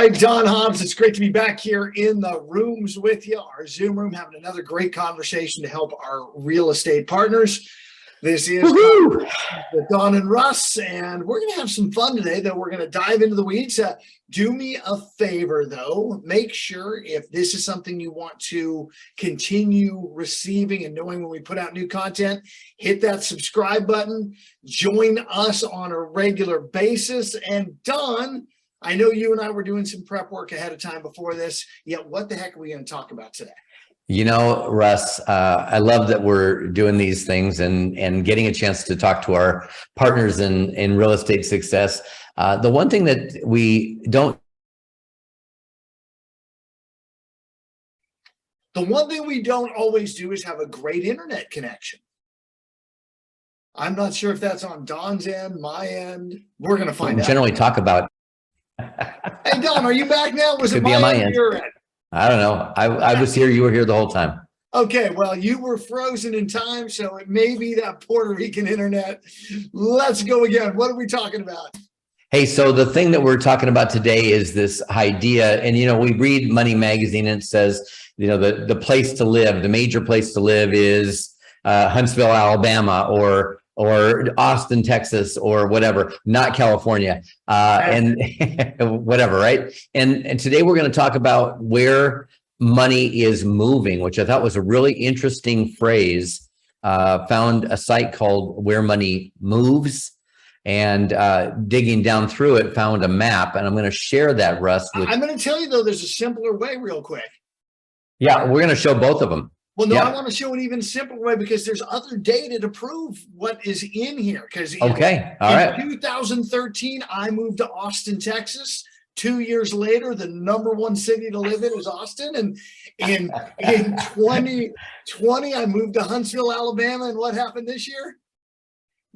right, Don Hobbs, it's great to be back here in the rooms with you, our Zoom room, having another great conversation to help our real estate partners. This is with Don and Russ, and we're going to have some fun today, though. We're going to dive into the weeds. Do me a favor, though. Make sure if this is something you want to continue receiving and knowing when we put out new content, hit that subscribe button. Join us on a regular basis. And Don, I know you and I were doing some prep work ahead of time before this. Yet, what the heck are we going to talk about today? You know, Russ, I love that we're doing these things and getting a chance to talk to our partners in real estate success. The one thing that we don't always do is have a great internet connection. I'm not sure if that's on Don's end, my end. We're going to find out. Generally talk about. Hey, Don, are you back now? Was it my end or your end? I don't know. I was here. You were here the whole time. Okay, well, you were frozen in time, so it may be that Puerto Rican internet. Let's go again. What are we talking about? Hey, so the thing that we're talking about today is this idea, and you know, we read Money Magazine and it says, you know, the place to live, the major place to live is Huntsville, Alabama, or Austin, Texas, or whatever, not California, and whatever, right? And today we're going to talk about where money is moving, which I thought was a really interesting phrase. Found a site called Where Money Moves, and digging down through it, found a map, and I'm going to share that, Russ. I'm going to tell you, though, there's a simpler way real quick. Yeah, we're going to show both of them. Well, no, I want to show an even simpler way because there's other data to prove what is in here. Because in 2013, I moved to Austin, Texas. 2 years later, the #1 city to live in is Austin. And in 2020, I moved to Huntsville, Alabama. And what happened this year?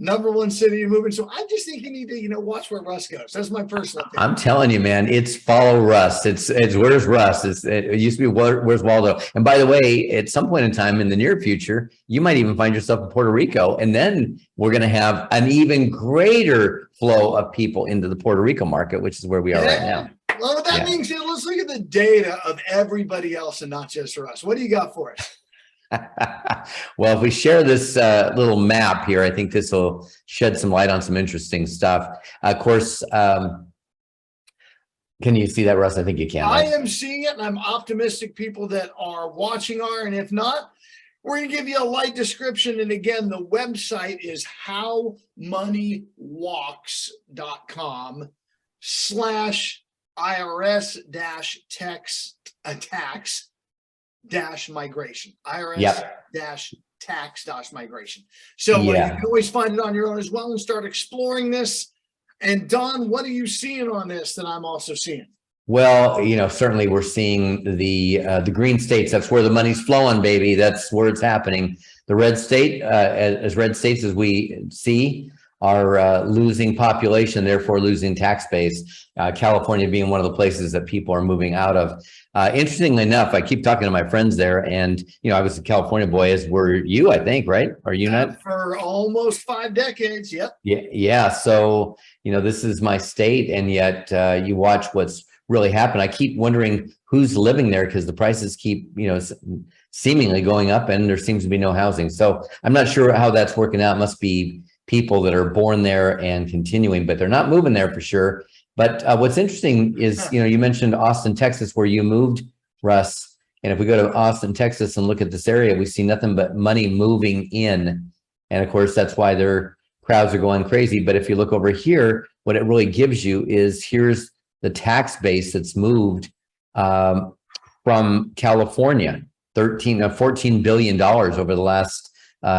#1 city to move in. So I just think you need to, watch where Russ goes. That's my personal opinion. I'm telling you, man, it's follow Russ. It's where's Russ? It used to be where's Waldo. And by the way, at some point in time in the near future, you might even find yourself in Puerto Rico. And then we're going to have an even greater flow of people into the Puerto Rico market, which is where we are right now. Well, that being said, let's look at the data of everybody else and not just for us. What do you got for us? Well, if we share this little map here, I think this will shed some light on some interesting stuff. Of course, can you see that, Russ? I think you can. I am seeing it, and I'm optimistic people that are watching are, and if not, we're going to give you a light description. And again, the website is howmoney-walks.com/IRS-tax-migration. IRS-tax-migration. So you can always find it on your own as well and start exploring this. And Don, what are you seeing on this that I'm also seeing? Well, certainly we're seeing the green states. That's where the money's flowing, baby. That's where it's happening. The red state, as red states as we see, are losing population, therefore losing tax base. California being one of the places that people are moving out of. Interestingly enough, I keep talking to my friends there, and I was a California boy, as were you, I think, right? Are you not? For almost 5 decades, yep. Yeah. So this is my state, and yet you watch what's really happened. I keep wondering who's living there because the prices keep seemingly going up, and there seems to be no housing. So I'm not sure how that's working out. It must be people that are born there and continuing, but they're not moving there for sure. But what's interesting is, you mentioned Austin, Texas, where you moved, Russ. And if we go to Austin, Texas and look at this area, we see nothing but money moving in. And of course, that's why their crowds are going crazy. But if you look over here, what it really gives you is here's the tax base that's moved from California, $14 billion over the last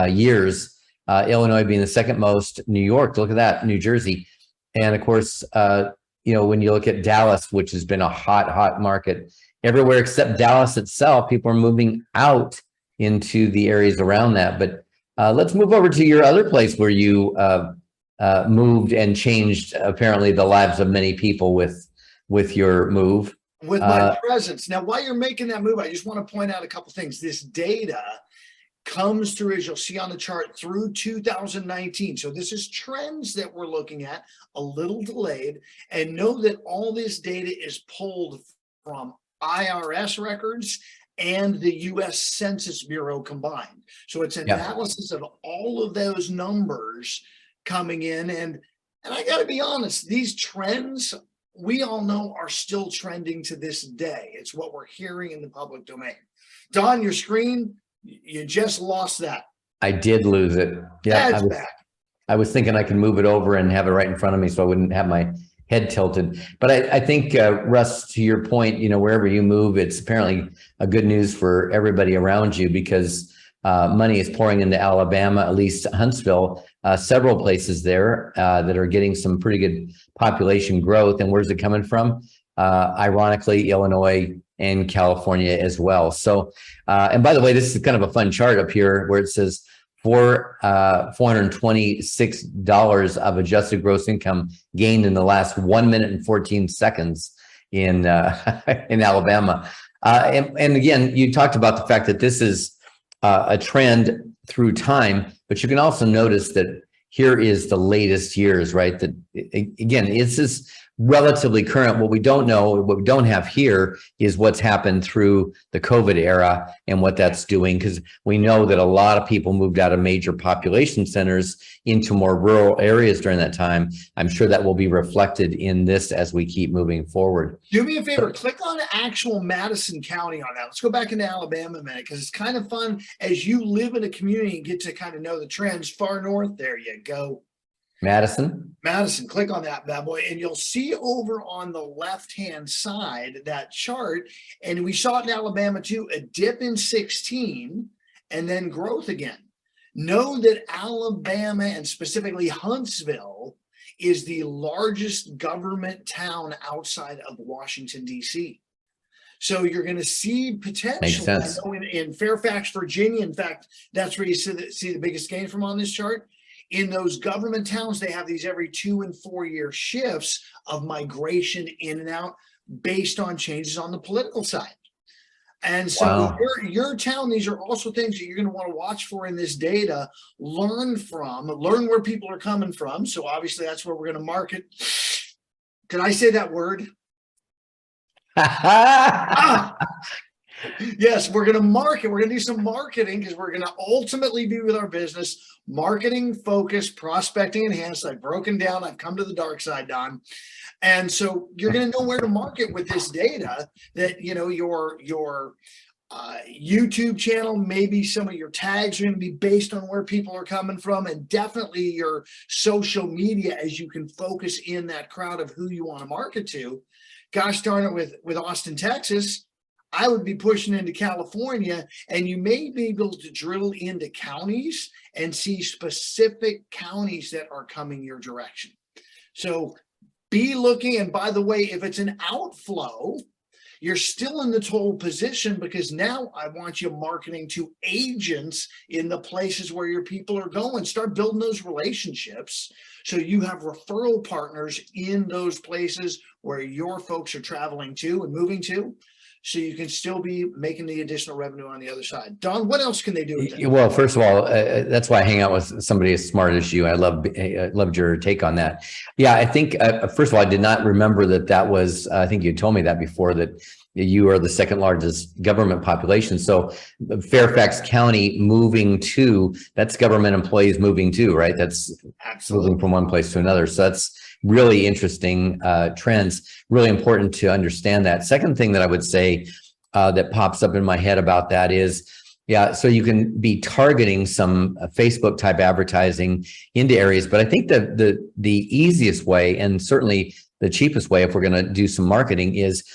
years. Illinois being the second most, New York, look at that, New Jersey. And of course, when you look at Dallas, which has been a hot market, everywhere except Dallas itself, people are moving out into the areas around that. But let's move over to your other place where you moved and changed, apparently, the lives of many people with your move. With my presence. Now, while you're making that move, I just want to point out a couple things. This data comes through, as you'll see on the chart, through 2019. So this is trends that we're looking at, a little delayed, and know that all this data is pulled from IRS records and the US Census Bureau combined. So it's analysis of all of those numbers coming in. And I got to be honest, these trends, we all know, are still trending to this day. It's what we're hearing in the public domain. Don, your screen, you just lost that. I did lose it. Yeah, That's back. I was thinking I could move it over and have it right in front of me so I wouldn't have my head tilted. But I think, Russ, to your point, wherever you move, it's apparently a good news for everybody around you, because money is pouring into Alabama, at least Huntsville, several places there that are getting some pretty good population growth. And where's it coming from? Ironically, Illinois and California as well. So, and by the way, this is kind of a fun chart up here where it says $426 of adjusted gross income gained in the last 1 minute and 14 seconds in in Alabama. And again, you talked about the fact that this is a trend through time, but you can also notice that here is the latest years, right? That again, it's this relatively current. What we don't know, what we don't have here is what's happened through the COVID era and what that's doing, because we know that a lot of people moved out of major population centers into more rural areas during that time. I'm sure that will be reflected in this as we keep moving forward. Do me a favor, click on actual Madison County on that. Let's go back into Alabama a minute, because it's kind of fun as you live in a community and get to kind of know the trends. Far north, there you go. Madison, click on that bad boy, and you'll see over on the left-hand side that chart. And we saw it in Alabama too, a dip in 16 and then growth again. Know that Alabama, and specifically Huntsville, is the largest government town outside of Washington, D.C. So you're going to see potentially, I know in Fairfax, Virginia, in fact, that's where you see the biggest gain from on this chart. In those government towns, they have these every 2 and 4 year shifts of migration in and out based on changes on the political side. And so your town, these are also things that you're going to want to watch for in this data, learn where people are coming from. So obviously that's where we're going to market. Did I say that word? Yes, we're going to market. We're going to do some marketing, because we're going to ultimately be with our business marketing, focus, prospecting, enhanced. I've broken down. I've come to the dark side, Don. And so you're going to know where to market with this data, that, your YouTube channel, maybe some of your tags are going to be based on where people are coming from, and definitely your social media, as you can focus in that crowd of who you want to market to. Gosh darn it, with Austin, Texas, I would be pushing into California, and you may be able to drill into counties and see specific counties that are coming your direction. So be looking. And by the way, if it's an outflow, you're still in the total position, because now I want you marketing to agents in the places where your people are going. Start building those relationships so you have referral partners in those places where your folks are traveling to and moving to, so you can still be making the additional revenue on the other side. Don, what else can they do with it? Well, first of all, that's why I hang out with somebody as smart as you. I loved your take on that. Yeah, I think, first of all, I did not remember that was, I think you told me that before, that you are the second largest government population. So Fairfax County moving to, that's government employees moving to, right? That's absolutely moving from one place to another. So that's really interesting trends, really important to understand that. Second thing that I would say that pops up in my head about that is, so you can be targeting some Facebook type advertising into areas, but I think the easiest way, and certainly the cheapest way if we're going to do some marketing, is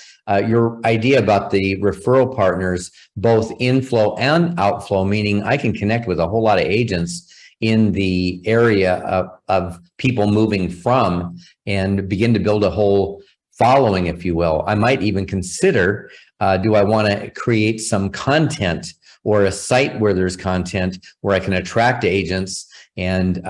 your idea about the referral partners, both inflow and outflow, meaning I can connect with a whole lot of agents in the area of people moving from, and begin to build a whole following, if you will. I might even consider, do I want to create some content or a site where there's content where I can attract agents and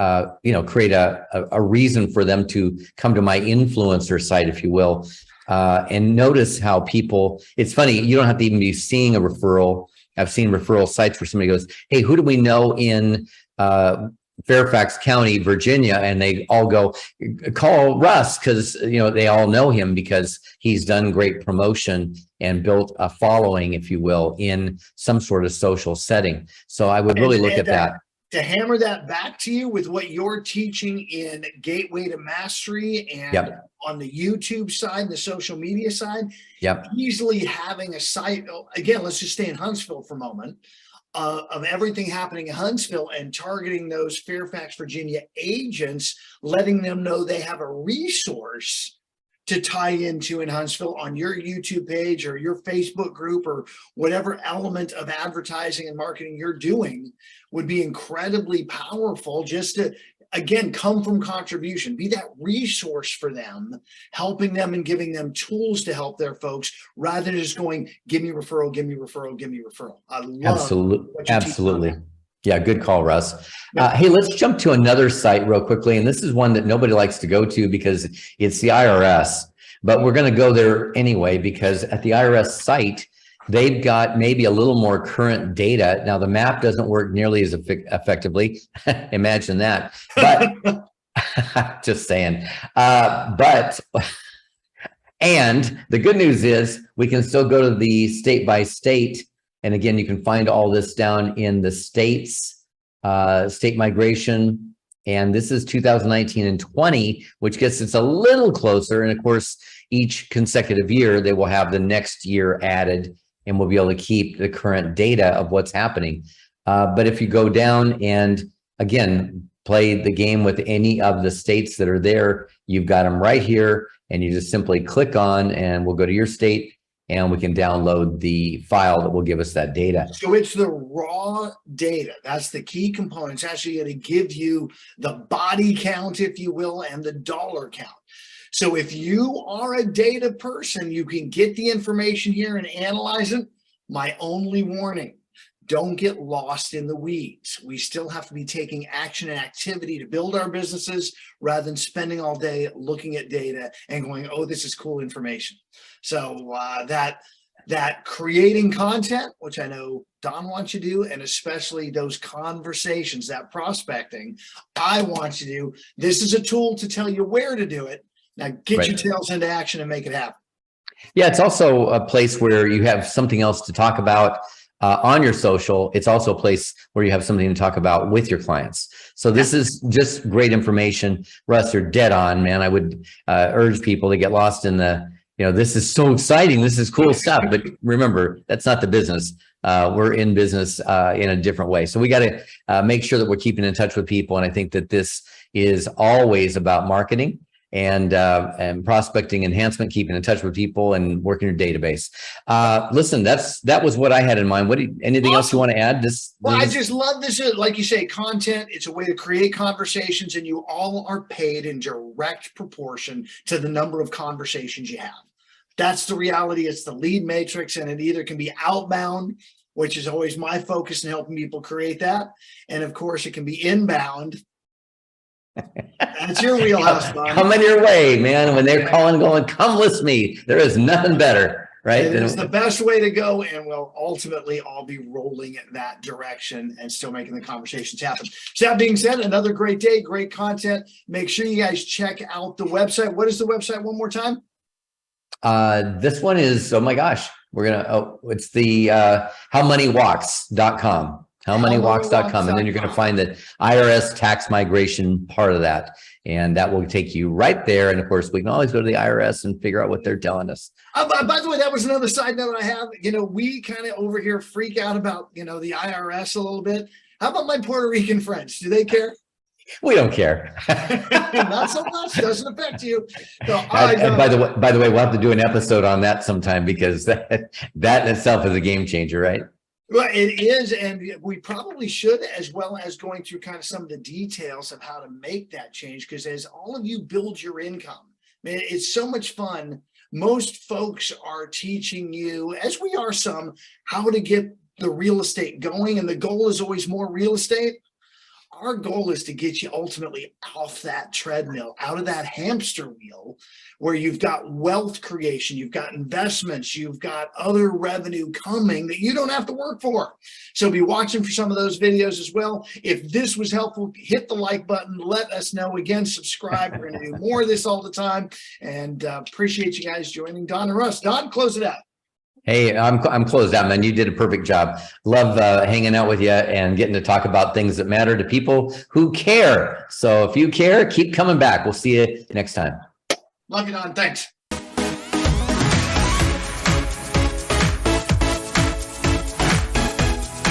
create a reason for them to come to my influencer site, if you will. And notice how people, it's funny, you don't have to even be seeing a referral I've seen referral sites where somebody goes, hey, who do we know in Fairfax County, Virginia? And they all go, call Russ, because they all know him because he's done great promotion and built a following, if you will, in some sort of social setting. So I would really look at that. To hammer that back to you with what you're teaching in Gateway to Mastery and on the YouTube side, the social media side, easily having a site. Again, let's just stay in Huntsville for a moment. Of everything happening in Huntsville and targeting those Fairfax, Virginia agents, letting them know they have a resource to tie into in Huntsville on your YouTube page or your Facebook group or whatever element of advertising and marketing you're doing would be incredibly powerful, just to, again, come from contribution, be that resource for them, helping them and giving them tools to help their folks rather than just going, give me referral, give me referral, give me referral. I love Absolutely. Yeah, good call, Russ. Hey, let's jump to another site real quickly. And this is one that nobody likes to go to because it's the IRS, but we're going to go there anyway, because at the IRS site, they've got maybe a little more current data. Now, the map doesn't work nearly as effectively. Imagine that. But just saying. And the good news is we can still go to the state by state. And again, you can find all this down in the states, state migration. And this is 2019 and 20, which gets us a little closer. And of course, each consecutive year, they will have the next year added, and we'll be able to keep the current data of what's happening. But if you go down and again, play the game with any of the states that are there, you've got them right here, and you just simply click on and we'll go to your state and we can download the file that will give us that data. So it's the raw data. That's the key component. It's actually going to give you the body count, if you will, and the dollar count. So if you are a data person, you can get the information here and analyze it. My only warning, don't get lost in the weeds. We still have to be taking action and activity to build our businesses rather than spending all day looking at data and going, oh, this is cool information. So that creating content, which I know Don wants you to do, and especially those conversations, that prospecting, I want you to do. This is a tool to tell you where to do it. Now get your tails into action and make it happen. Yeah, it's also a place where you have something else to talk about on your social. It's also a place where you have something to talk about with your clients. So this is just great information. Russ, you're dead on, man. I would urge people to get lost in the, this is so exciting. This is cool stuff. But remember, that's not the business. We're in business in a different way. So we got to make sure that we're keeping in touch with people. And I think that this is always about marketing and prospecting enhancement, keeping in touch with people and working your database. Listen, that was what I had in mind. Anything else you want to add? I just love this. Like you say, content, it's a way to create conversations, and you all are paid in direct proportion to the number of conversations you have. That's the reality. It's the lead matrix, and it either can be outbound, which is always my focus in helping people create that. And of course, it can be inbound. That's your wheelhouse, Bob. Coming your way, man. When they're calling, going, come with me. There is nothing better, right? It is the best way to go, and we'll ultimately all be rolling in that direction and still making the conversations happen. So that being said, another great day, great content. Make sure you guys check out the website. What is the website one more time? This one is, oh my gosh, it's the howmoneywalks.com. Howmoneywalks.com. And then you're going to find the IRS tax migration part of that. And that will take you right there. And of course, we can always go to the IRS and figure out what they're telling us. By the way, that was another side note I have. We kind of over here freak out about, the IRS a little bit. How about my Puerto Rican friends? Do they care? We don't care. Not so much. Doesn't affect you. So, and by the way, we'll have to do an episode on that sometime, because that in itself is a game changer, right? Well, it is, and we probably should, as well as going through kind of some of the details of how to make that change, because as all of you build your income, man, it's so much fun. Most folks are teaching you, as we are some, how to get the real estate going, and the goal is always more real estate. our goal is to get you ultimately off that treadmill, out of that hamster wheel where you've got wealth creation, you've got investments, you've got other revenue coming that you don't have to work for. So be watching for some of those videos as well. If this was helpful, hit the like button, let us know. Again, subscribe. We're going to do more of this all the time, and appreciate you guys joining Don and Russ. Don, close it out. Hey, I'm closed out, man. You did a perfect job. Love hanging out with you and getting to talk about things that matter to people who care. So if you care, keep coming back. We'll see you next time. Love you, Don. Thanks.